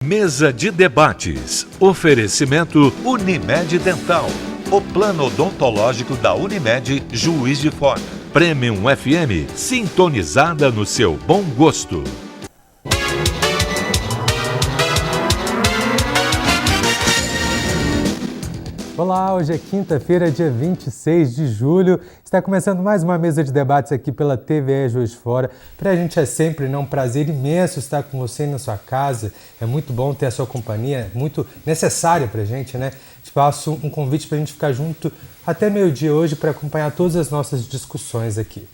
Mesa de debates. Oferecimento Unimed Dental. O plano odontológico da Unimed Juiz de Fora. Premium FM, sintonizada no seu bom gosto. Olá, hoje é quinta-feira, dia 26 de julho. Está começando mais uma mesa de debates aqui pela TVE Juiz de Fora. Para a gente é sempre um prazer imenso estar com você na sua casa. É muito bom ter a sua companhia, é muito necessário para a gente, né? Te faço um convite para a gente ficar junto até meio-dia hoje para acompanhar todas as nossas discussões aqui.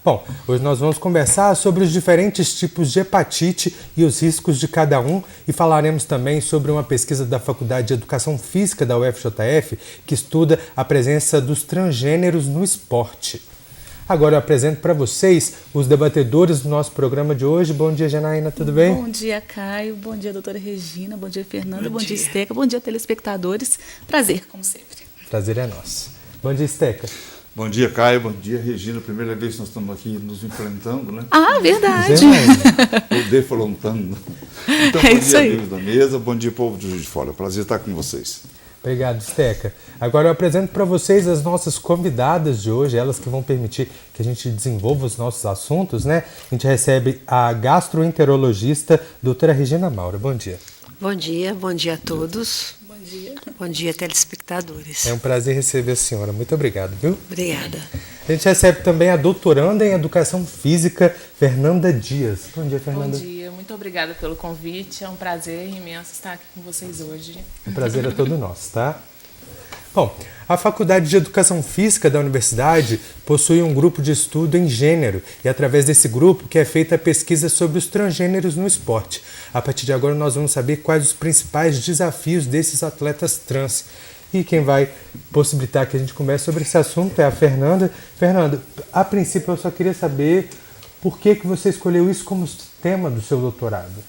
Bom, hoje nós vamos conversar sobre os diferentes tipos de hepatite e os riscos de cada um e falaremos também sobre uma pesquisa da Faculdade de Educação Física da UFJF que estuda a presença dos transgêneros no esporte. Agora eu apresento para vocês os debatedores do nosso programa de hoje. Bom dia, Janaína, tudo bem? Bom dia, Caio. Bom dia, doutora Regina. Bom dia, Fernanda. Bom dia, Esteca. Bom dia, telespectadores. Prazer, como sempre. Prazer é nosso. Bom dia, Esteca. Bom dia, Caio. Bom dia, Regina. Primeira vez que nós estamos aqui nos enfrentando, né? Ah, verdade. O defrontando. Então, bom dia, amigos da mesa. Bom dia, povo de Juiz de Fora. Prazer estar com vocês. Obrigado, Esteca. Agora eu apresento para vocês as nossas convidadas de hoje, elas que vão permitir que a gente desenvolva os nossos assuntos, né? A gente recebe a gastroenterologista, doutora Regina Maura. Bom dia. Bom dia a todos. Bom dia, telespectadores. É um prazer receber a senhora. Muito obrigado, viu? Obrigada. A gente recebe também a doutoranda em Educação Física, Fernanda Dias. Bom dia, Fernanda. Bom dia, muito obrigada pelo convite. É um prazer imenso estar aqui com vocês hoje. O prazer é todo nosso, tá? Bom, a Faculdade de Educação Física da Universidade possui um grupo de estudo em gênero e é através desse grupo que é feita a pesquisa sobre os transgêneros no esporte. A partir de agora nós vamos saber quais os principais desafios desses atletas trans. E quem vai possibilitar que a gente converse sobre esse assunto é a Fernanda. Fernanda, a princípio eu só queria saber por que você escolheu isso como tema do seu doutorado.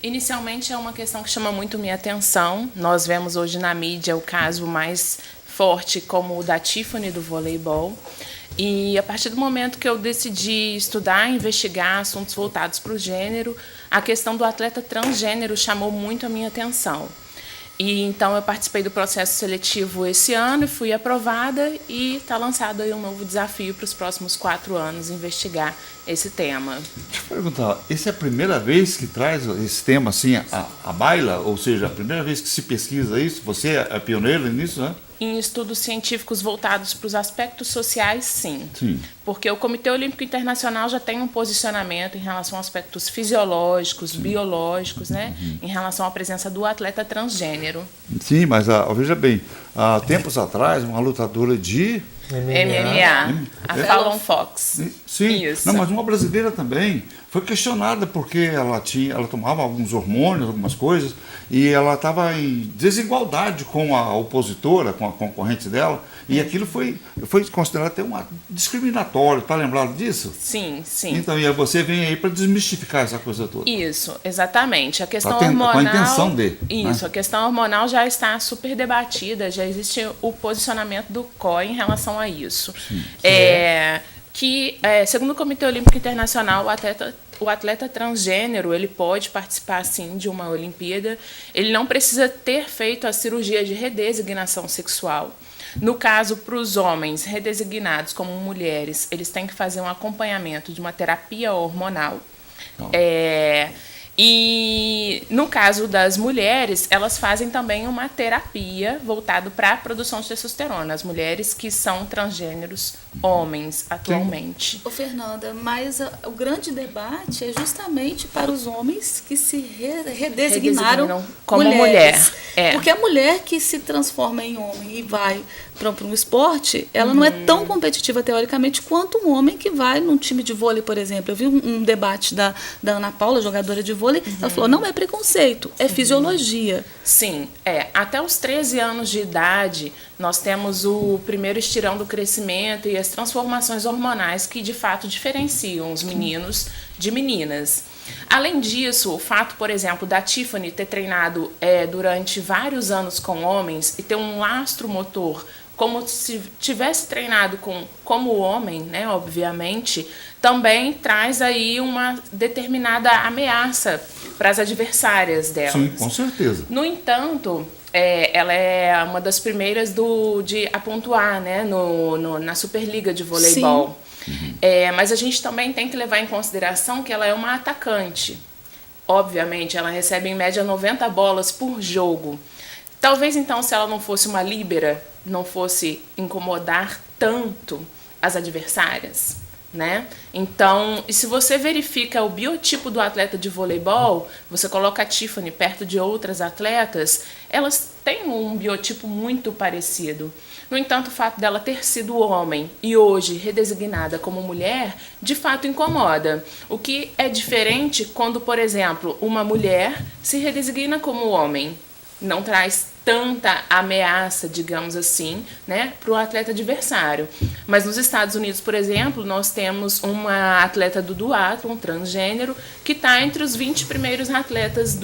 Inicialmente é uma questão que chama muito minha atenção. Nós vemos hoje na mídia o caso mais forte como o da Tiffany do voleibol. E a partir do momento que eu decidi estudar, investigar assuntos voltados para o gênero, a questão do atleta transgênero chamou muito a minha atenção. E então eu participei do processo seletivo esse ano e fui aprovada e está lançado aí um novo desafio para os próximos 4 anos, investigar esse tema. Deixa eu perguntar, essa é a primeira vez que traz esse tema assim à baila? Ou seja, a primeira vez que se pesquisa isso? Você é pioneiro nisso, né? Em estudos científicos voltados para os aspectos sociais, sim. Porque o Comitê Olímpico Internacional já tem um posicionamento em relação a aspectos fisiológicos, biológicos, né? Em relação à presença do atleta transgênero. Sim, mas veja bem, há tempos atrás, uma lutadora de MMA, a Fallon Fox. Sim, isso. Não, mas uma brasileira também foi questionada porque ela tomava alguns hormônios, algumas coisas, e ela estava em desigualdade com a opositora, com a concorrente dela, e aquilo foi considerado até uma discriminatório. Está lembrado disso? Sim, sim. Então, e você vem aí para desmistificar essa coisa toda. Isso, exatamente. A questão hormonal. Com a intenção de. Isso, né? A questão hormonal já está super debatida, já existe o posicionamento do COI em relação a isso. Sim. Segundo o Comitê Olímpico Internacional, o atleta transgênero ele pode participar sim de uma Olimpíada. Ele não precisa ter feito a cirurgia de redesignação sexual. No caso, para os homens redesignados como mulheres, eles têm que fazer um acompanhamento de uma terapia hormonal. E no caso das mulheres, elas fazem também uma terapia voltada para a produção de testosterona. As mulheres que são transgêneros homens atualmente. Ô, Fernanda, mas o grande debate é justamente para os homens que se redesignaram como mulheres. mulher. Porque a mulher que se transforma em homem e vai para um esporte, ela não é tão competitiva teoricamente quanto um homem que vai num time de vôlei, por exemplo. Eu vi um debate da Ana Paula, jogadora de vôlei, ela falou, não é preconceito, é fisiologia. Sim, até os 13 anos de idade, nós temos o primeiro estirão do crescimento e as transformações hormonais que, de fato, diferenciam os meninos de meninas. Além disso, o fato, por exemplo, da Tiffany ter treinado durante vários anos com homens e ter um lastro motor como se tivesse treinado como homem, né, obviamente, também traz aí uma determinada ameaça para as adversárias dela. Sim, com certeza. No entanto, ela é uma das primeiras a pontuar, né, na Superliga de Voleibol. Mas a gente também tem que levar em consideração que ela é uma atacante. Obviamente, ela recebe em média 90 bolas por jogo. Talvez então, se ela não fosse uma líbera, não fosse incomodar tanto as adversárias, né? Então, e se você verifica o biotipo do atleta de voleibol, você coloca a Tiffany perto de outras atletas, elas têm um biotipo muito parecido. No entanto, o fato dela ter sido homem e hoje redesignada como mulher, de fato incomoda. O que é diferente quando, por exemplo, uma mulher se redesigna como homem. Não traz tanta ameaça, digamos assim, né, para o atleta adversário. Mas nos Estados Unidos, por exemplo, nós temos uma atleta do duatlon, transgênero, que está entre os 20 primeiros atletas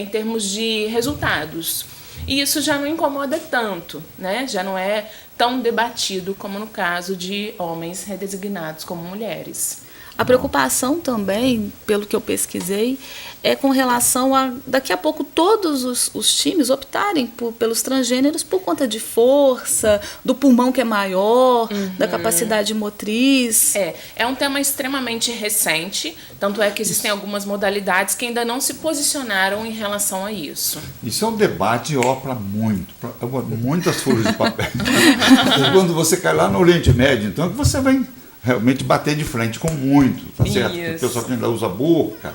em termos de resultados. E isso já não incomoda tanto, né? Já não é tão debatido como no caso de homens redesignados como mulheres. A preocupação também, pelo que eu pesquisei, é com relação a, daqui a pouco, todos os times optarem pelos transgêneros por conta de força, do pulmão que é maior, da capacidade motriz. É um tema extremamente recente, tanto é que existem algumas modalidades que ainda não se posicionaram em relação a isso. Isso é um debate, para muitas folhas de papel. Quando você cai lá no Oriente Médio, então, que você vai realmente bater de frente com muito, tá certo? Porque o pessoal que ainda usa boca,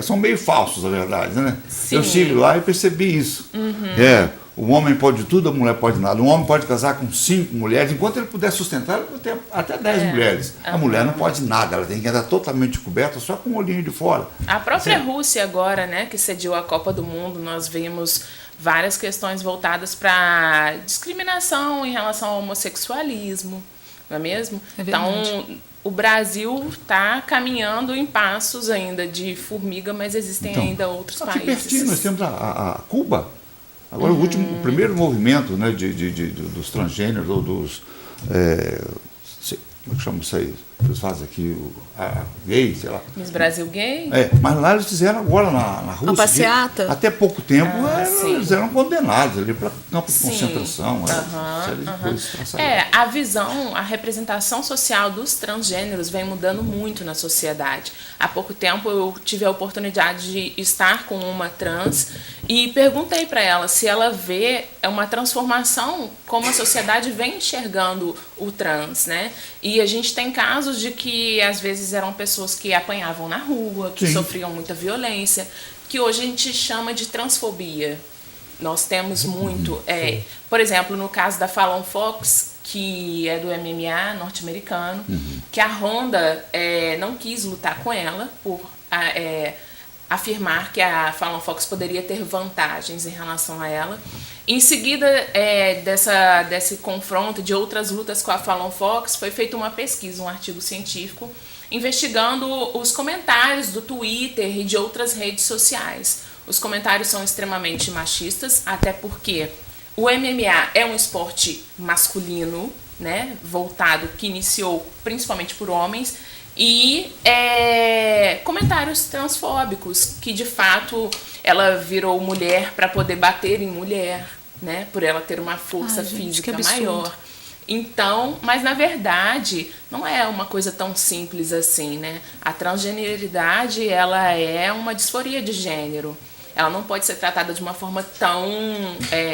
são meio falsos, na verdade, né? Sim. Eu estive lá e percebi isso. O homem pode tudo, a mulher pode nada. Um homem pode casar com 5 mulheres, enquanto ele puder sustentar, ele pode ter até 10 mulheres. A mulher não pode nada, ela tem que andar totalmente coberta, só com o olhinho de fora. A própria Rússia agora, né, que sediou a Copa do Mundo, nós vimos várias questões voltadas para discriminação em relação ao homossexualismo. Não é mesmo? Então, o Brasil está caminhando em passos ainda de formiga, mas existem ainda outros países. Aqui pertinho nós temos a Cuba. Agora, o primeiro movimento, né, dos transgêneros, ou dos... como é que chama isso aí? Eles fazem aqui gay, sei lá. Miss Brasil Gay? Mas lá eles fizeram agora na Rússia. A passeata? Até pouco tempo eles eram condenados ali para campo de concentração. A visão, a representação social dos transgêneros vem mudando muito na sociedade. Há pouco tempo eu tive a oportunidade de estar com uma trans e perguntei para ela se ela vê uma transformação como a sociedade vem enxergando o trans, né? E a gente tem casos de que às vezes eram pessoas que apanhavam na rua, que sofriam muita violência, que hoje a gente chama de transfobia. Nós temos muito. Por exemplo, no caso da Fallon Fox, que é do MMA norte-americano, que a Honda não quis lutar com ela por afirmar que a Fallon Fox poderia ter vantagens em relação a ela. Em seguida desse confronto, de outras lutas com a Fallon Fox, foi feita uma pesquisa, um artigo científico, investigando os comentários do Twitter e de outras redes sociais. Os comentários são extremamente machistas, até porque o MMA é um esporte masculino, né, voltado, que iniciou principalmente por homens, e comentários transfóbicos, que de fato ela virou mulher para poder bater em mulher, né, por ela ter uma força física maior. Então, mas na verdade não é uma coisa tão simples assim, né? A transgeneridade, ela é uma disforia de gênero. Ela não pode ser tratada de uma forma tão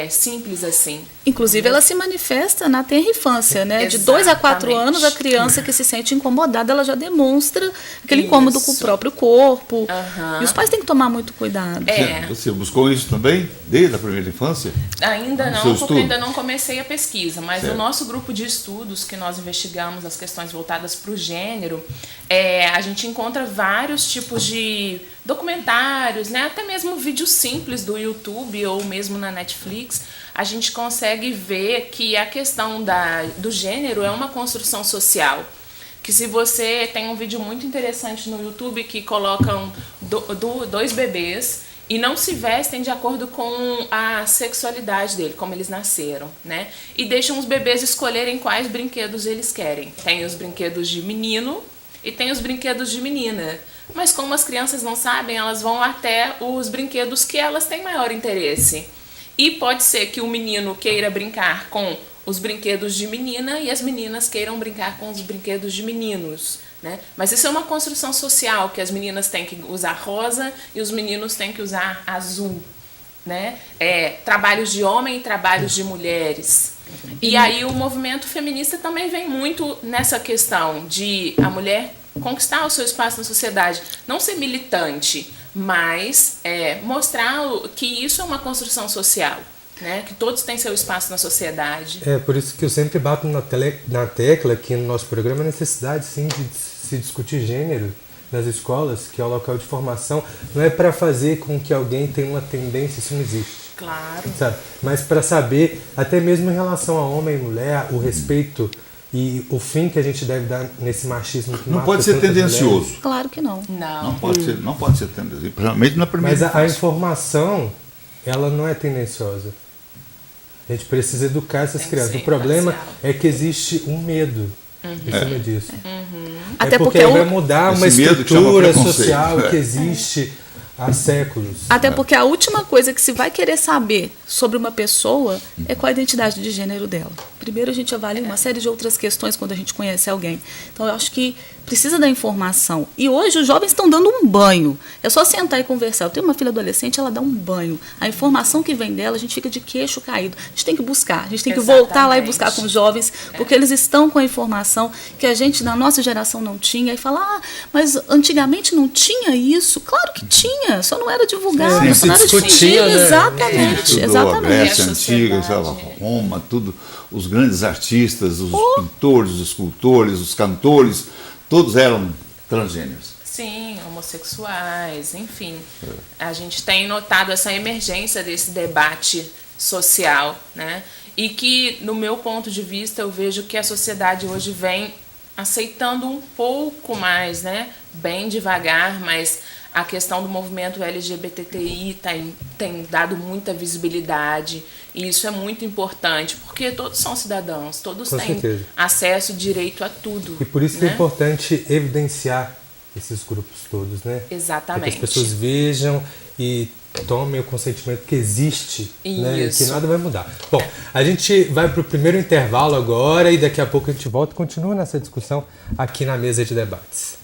simples assim. Inclusive, ela se manifesta na tenra infância, né? De 2 a 4 anos, a criança que se sente incomodada, ela já demonstra aquele incômodo com o próprio corpo. E os pais têm que tomar muito cuidado. Você buscou isso também, desde a primeira infância? Ainda não, porque ainda não comecei a pesquisa. Mas no nosso grupo de estudos, que nós investigamos as questões voltadas para o gênero, a gente encontra vários tipos de documentários, né? Até mesmo vídeos simples do YouTube ou mesmo na Netflix, a gente consegue ver que a questão do gênero é uma construção social. Que se você tem um vídeo muito interessante no YouTube que colocam 2 bebês e não se vestem de acordo com a sexualidade dele, como eles nasceram, né? E deixam os bebês escolherem quais brinquedos eles querem. Tem os brinquedos de menino e tem os brinquedos de menina. Mas como as crianças não sabem, elas vão até os brinquedos que elas têm maior interesse. E pode ser que o menino queira brincar com os brinquedos de menina e as meninas queiram brincar com os brinquedos de meninos, né? Mas isso é uma construção social, que as meninas têm que usar rosa e os meninos têm que usar azul, né? Trabalhos de homem e trabalhos de mulheres. E aí o movimento feminista também vem muito nessa questão de a mulher conquistar o seu espaço na sociedade, não ser militante, mas mostrar que isso é uma construção social. Né? Que todos têm seu espaço na sociedade. É por isso que eu sempre bato na tecla aqui no nosso programa a necessidade, sim, de se discutir gênero nas escolas, que é o local de formação. Não é para fazer com que alguém tenha uma tendência, isso não existe. Claro. Sabe? Mas para saber, até mesmo em relação a homem e mulher, o respeito e o fim que a gente deve dar nesse machismo que não pode ser tendencioso. Mulheres. Claro que não. Não pode ser tendencioso. Principalmente na primeira Mas a informação, ela não é tendenciosa. A gente precisa educar essas crianças. O problema é que existe um medo em cima disso. Até porque vai mudar uma estrutura social que existe há séculos. Até porque a última coisa que se vai querer saber sobre uma pessoa é qual a identidade de gênero dela. Primeiro a gente avalia uma série de outras questões quando a gente conhece alguém. Então eu acho que precisa da informação. E hoje os jovens estão dando um banho. É só sentar e conversar. Eu tenho uma filha adolescente, ela dá um banho. A informação que vem dela, a gente fica de queixo caído. A gente tem que buscar, a gente tem que voltar lá e buscar com os jovens, porque eles estão com a informação que a gente, na nossa geração, não tinha. E falar, mas antigamente não tinha isso? Claro que tinha, só não era divulgado, só não era difundido. Né? Exatamente, exatamente. A Grécia Antiga, Roma, tudo, os grandes artistas, os pintores, os escultores, os cantores, todos eram transgêneros. Sim, homossexuais, enfim. A gente tem notado essa emergência desse debate social, né? E que, no meu ponto de vista, eu vejo que a sociedade hoje vem aceitando um pouco mais, né? Bem devagar, mas a questão do movimento LGBTI tem dado muita visibilidade, e isso é muito importante, porque todos são cidadãos, todos têm acesso, direito a tudo. E por isso que é importante evidenciar esses grupos todos, né? Exatamente. Para que as pessoas vejam e tomem o consentimento que existe, né? E que nada vai mudar. Bom, a gente vai para o primeiro intervalo agora e daqui a pouco a gente volta e continua nessa discussão aqui na mesa de debates.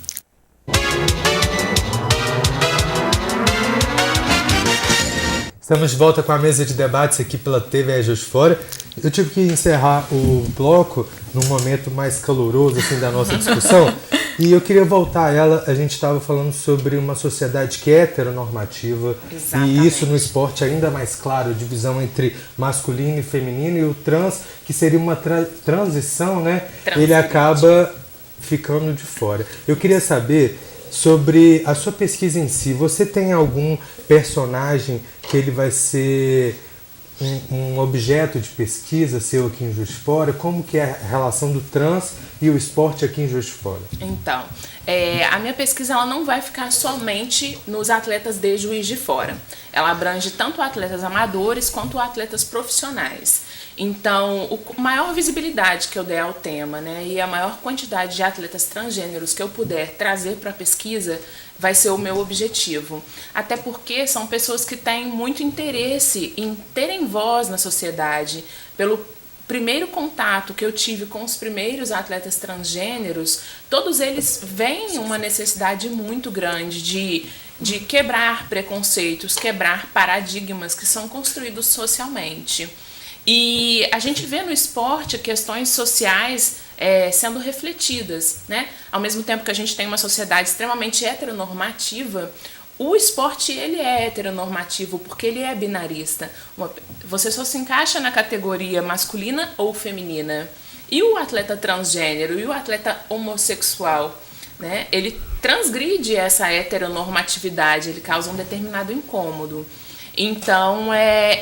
Estamos de volta com a mesa de debates aqui pela TV Juiz de Fora. Eu tive que encerrar o bloco num momento mais caloroso assim, da nossa discussão. E eu queria voltar a ela. A gente estava falando sobre uma sociedade que é heteronormativa. Exatamente. E isso no esporte ainda mais claro, divisão entre masculino e feminino. E o trans, que seria uma transição, né? Ele acaba ficando de fora. Eu queria saber sobre a sua pesquisa em si. Você tem algum personagem que ele vai ser um objeto de pesquisa seu aqui em Juiz de Fora? Como que é a relação do trans e o esporte aqui em Juiz de Fora? Então, a minha pesquisa ela não vai ficar somente nos atletas de Juiz de Fora. Ela abrange tanto atletas amadores quanto atletas profissionais. Então, a maior visibilidade que eu der ao tema, né, e a maior quantidade de atletas transgêneros que eu puder trazer para a pesquisa vai ser o meu objetivo. Até porque são pessoas que têm muito interesse em terem voz na sociedade. Pelo primeiro contato que eu tive com os primeiros atletas transgêneros, todos eles veem uma necessidade muito grande de quebrar preconceitos, quebrar paradigmas que são construídos socialmente. E a gente vê no esporte questões sociais sendo refletidas, né? Ao mesmo tempo que a gente tem uma sociedade extremamente heteronormativa, o esporte ele é heteronormativo porque ele é binarista. Você só se encaixa na categoria masculina ou feminina. E o atleta transgênero e o atleta homossexual, né? Ele transgride essa heteronormatividade, ele causa um determinado incômodo. Então,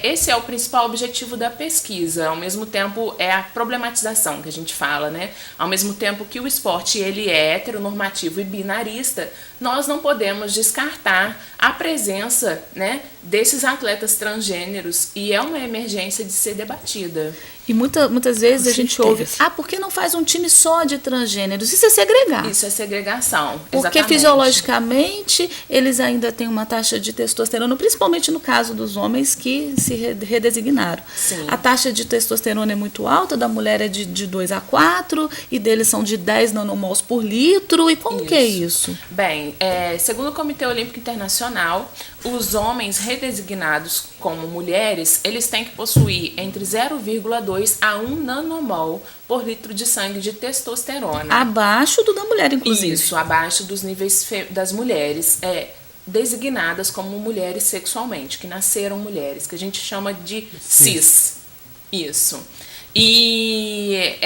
esse é o principal objetivo da pesquisa. Ao mesmo tempo, é a problematização que a gente fala, né? Ao mesmo tempo que o esporte ele é heteronormativo e binarista, nós não podemos descartar a presença, né, desses atletas transgêneros, e é uma emergência de ser debatida. E muitas vezes a gente ouve, por que não faz um time só de transgêneros? Isso é segregar. Isso é segregação, porque exatamente. Fisiologicamente eles ainda têm uma taxa de testosterona, principalmente no caso dos homens que se redesignaram. Sim. A taxa de testosterona é muito alta, da mulher é de 2 a 4, e deles são de 10 nanomols por litro. E como que é isso? Bem, segundo o Comitê Olímpico Internacional, os homens redesignados como mulheres, eles têm que possuir entre 0,2 a 1 nanomol por litro de sangue de testosterona. Abaixo do da mulher, inclusive. Isso, abaixo dos níveis das mulheres designadas como mulheres sexualmente, que nasceram mulheres, que a gente chama de cis. Isso. E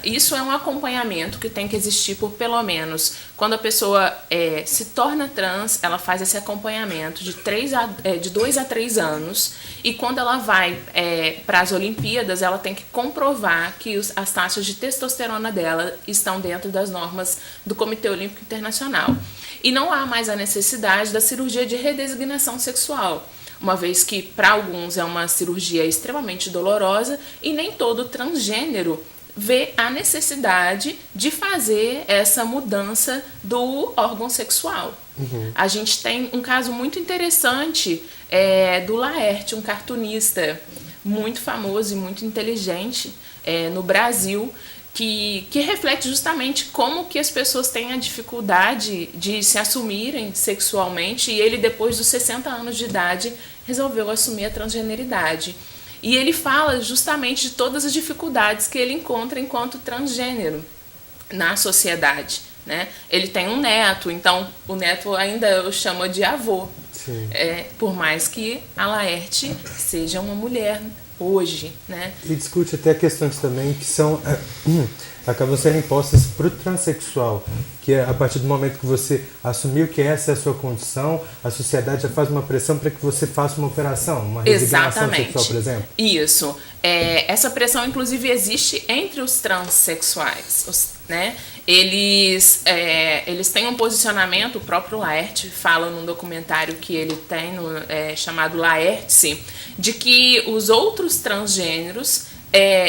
isso é um acompanhamento que tem que existir por pelo menos, quando a pessoa se torna trans, ela faz esse acompanhamento de 2 a 3 anos, e quando ela vai para as Olimpíadas, ela tem que comprovar que as taxas de testosterona dela estão dentro das normas do Comitê Olímpico Internacional. E não há mais a necessidade da cirurgia de redesignação sexual, uma vez que para alguns é uma cirurgia extremamente dolorosa e nem todo transgênero vê a necessidade de fazer essa mudança do órgão sexual. A gente tem um caso muito interessante do Laerte, um cartunista muito famoso e muito inteligente no Brasil, que reflete justamente como que as pessoas têm a dificuldade de se assumirem sexualmente, e ele, depois dos 60 anos de idade, resolveu assumir a transgeneridade. E ele fala justamente de todas as dificuldades que ele encontra enquanto transgênero na sociedade, né? Ele tem um neto, então o neto ainda eu chamo de avô. Sim. Por mais que a Laerte seja uma mulher hoje, né? E discute até questões também que são acabam sendo impostas para o transexual, que é a partir do momento que você assumiu que essa é a sua condição, a sociedade já faz uma pressão para que você faça uma operação, uma resignação sexual, por exemplo. Isso. Essa pressão, inclusive, existe entre os transexuais, né? Eles têm um posicionamento, o próprio Laerte fala num documentário que ele tem chamado Laerte-se, de que os outros transgêneros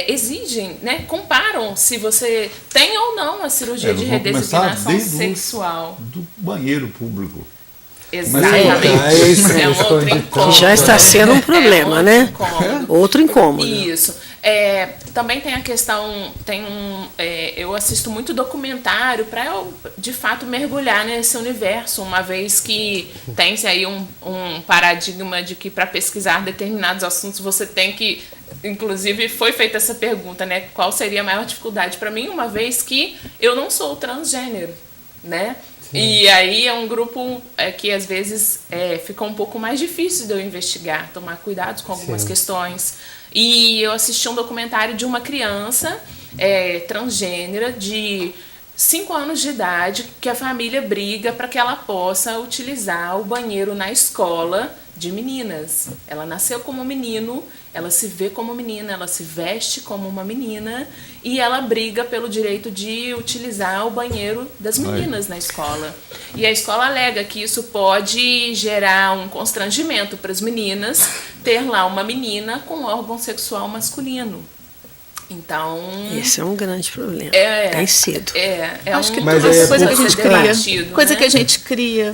exigem, né, comparam se você tem ou não a cirurgia de redesignação sexual. Do banheiro público. Exatamente. É um outro incômodo. Já está sendo um problema, né? Outro incômodo. Isso. Também tem a questão, eu assisto muito documentário para eu, de fato, mergulhar nesse universo, uma vez que tem-se aí um paradigma de que para pesquisar determinados assuntos você tem que, inclusive foi feita essa pergunta, né? Qual seria a maior dificuldade para mim, uma vez que eu não sou transgênero, né? Sim. E aí é um grupo que às vezes fica um pouco mais difícil de eu investigar, tomar cuidado com algumas Sim. questões. E eu assisti um documentário de uma criança transgênera de 5 anos de idade, que a família briga para que ela possa utilizar o banheiro na escola de meninas. Ela nasceu como menino, ela se vê como menina, ela se veste como uma menina, e ela briga pelo direito de utilizar o banheiro das meninas na escola. E a escola alega que isso pode gerar um constrangimento para as meninas ter lá uma menina com órgão sexual masculino. Então, esse é um grande problema. Tem sido. Acho que Mas tudo é coisa que a gente cria. debatido, Coisa né? que a gente cria.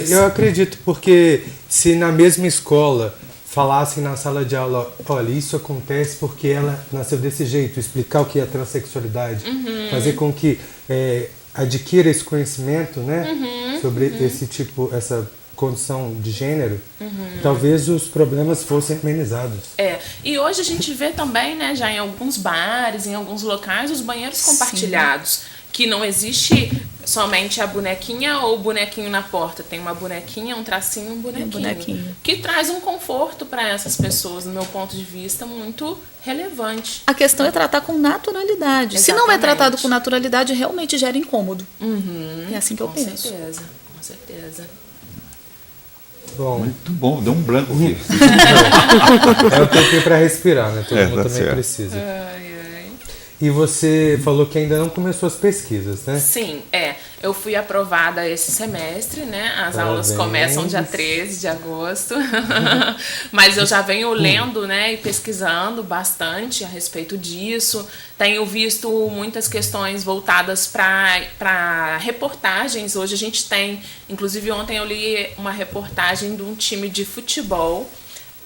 Eu acredito, porque se na mesma escola falassem na sala de aula, olha, isso acontece porque ela nasceu desse jeito, explicar o que é a transexualidade, fazer com que adquira esse conhecimento, né, sobre esse tipo, essa condição de gênero, talvez os problemas fossem amenizados. E hoje a gente vê também, né, já em alguns bares, em alguns locais, os banheiros compartilhados, que não existe somente a bonequinha ou o bonequinho na porta, tem uma bonequinha, um tracinho, um bonequinho. Que traz um conforto para essas pessoas, do meu ponto de vista, muito relevante. A questão é tratar com naturalidade. Exatamente. Se não é tratado com naturalidade, realmente gera incômodo. É assim que eu penso. Com certeza. Bom, Muito bom, deu um branco aqui. é um tempinho para respirar, né? Todo mundo tá também certo. precisa. E você falou que ainda não começou as pesquisas, né? Sim, eu fui aprovada esse semestre, né? As aulas Parabéns. começam dia 13 de agosto. Mas eu já venho lendo, né, e pesquisando bastante a respeito disso. Tenho visto muitas questões voltadas para reportagens. Hoje a gente tem, inclusive ontem eu li uma reportagem de um time de futebol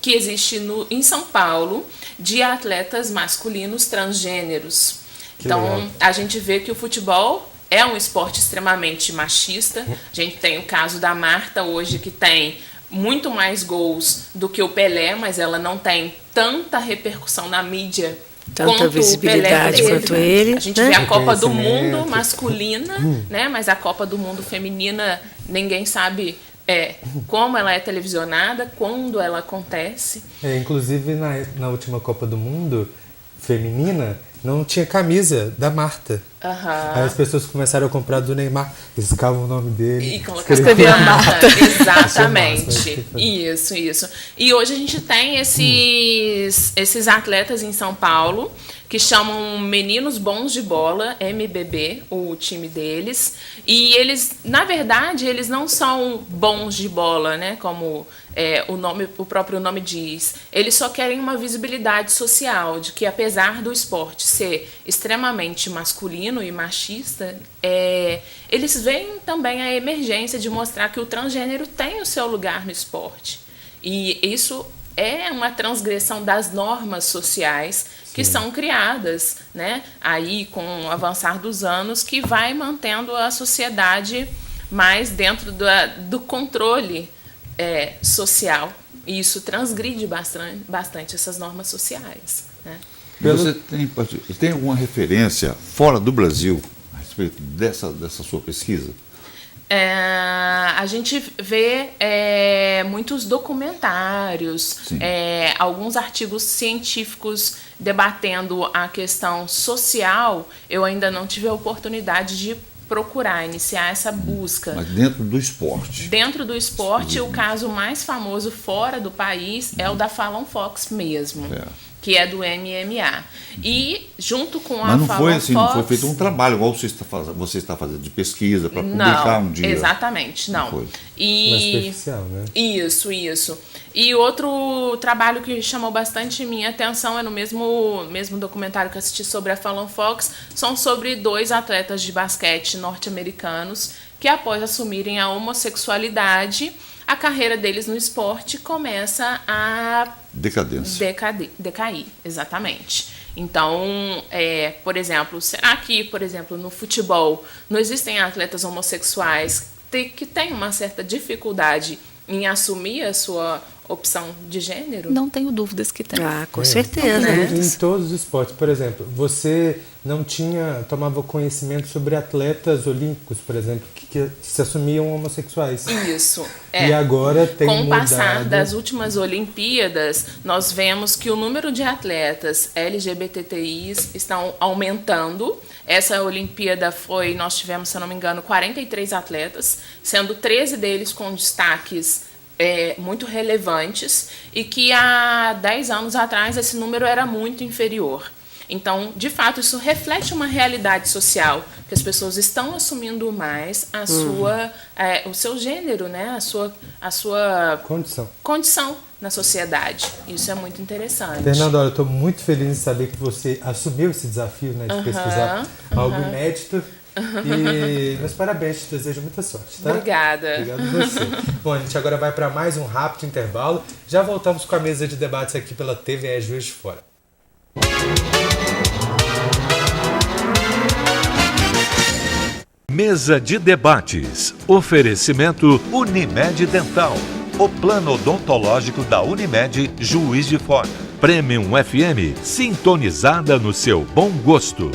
que existe em São Paulo, de atletas masculinos transgêneros. Então, legal. a gente vê que o futebol é um esporte extremamente machista. A gente tem o caso da Marta hoje, que tem muito mais gols do que o Pelé, mas ela não tem tanta repercussão na mídia Tanta quanto visibilidade o Pelé teve. quanto ele, A gente né? vê a Copa do Reconhecimento. Mundo masculina, né? Mas a Copa do Mundo feminina, ninguém sabe como ela é televisionada, quando ela acontece. Inclusive, na última Copa do Mundo feminina, não tinha camisa da Marta. Aí as pessoas começaram a comprar do Neymar, riscavam o nome dele. E escrevia a Marta. Exatamente. Isso. E hoje a gente tem esses atletas em São Paulo que chamam Meninos Bons de Bola, MBB, o time deles. E eles, na verdade, eles não são bons de bola, né? Como o próprio nome diz. Eles só querem uma visibilidade social, de que apesar do esporte ser extremamente masculino e machista, eles veem também a emergência de mostrar que o transgênero tem o seu lugar no esporte. E isso é uma transgressão das normas sociais que são criadas, né, aí com o avançar dos anos, que vai mantendo a sociedade mais dentro do controle social. E isso transgride bastante essas normas sociais, né? Você tem alguma referência fora do Brasil a respeito dessa sua pesquisa? A gente vê muitos documentários, alguns artigos científicos debatendo a questão social. Eu ainda não tive a oportunidade de procurar, iniciar essa busca. Mas dentro do esporte? Dentro do esporte, o caso mais famoso fora do país é o da Fallon Fox mesmo. Que é do MMA. E junto com a Mas não foi assim, Fox, não foi feito um trabalho igual você está fazendo de pesquisa para publicar um dia. Exatamente, não. Foi. Mais superficial, né? Isso. E outro trabalho que chamou bastante minha atenção é no mesmo documentário que assisti sobre a Fallon Fox, são sobre 2 atletas de basquete norte-americanos que, após assumirem a homossexualidade, a carreira deles no esporte começa a decair, exatamente. Então, por exemplo, será que, no futebol não existem atletas homossexuais que têm uma certa dificuldade em assumir a sua opção de gênero? Não tenho dúvidas que tem. Com certeza. Né? Em todos os esportes, por exemplo, você não tomava conhecimento sobre atletas olímpicos, por exemplo, que se assumiam homossexuais. Isso. E agora tem Com o mudado. passar das últimas Olimpíadas, nós vemos que o número de atletas LGBTIs estão aumentando. Essa Olimpíada nós tivemos, se eu não me engano, 43 atletas, sendo 13 deles com destaques muito relevantes, e que há 10 anos atrás esse número era muito inferior. Então, de fato, isso reflete uma realidade social, que as pessoas estão assumindo mais o seu gênero, né? a sua condição na sociedade. Isso é muito interessante. Fernanda, eu estou muito feliz em saber que você assumiu esse desafio, né, de pesquisar algo inédito. E meus parabéns, te desejo muita sorte, tá? Obrigada. Obrigado a você. Bom, a gente agora vai para mais um rápido intervalo. Já voltamos com a mesa de debates aqui pela TVE Juiz de Fora. Mesa de debates. Oferecimento Unimed Dental. O plano odontológico da Unimed Juiz de Fora. Premium FM, sintonizada no seu bom gosto.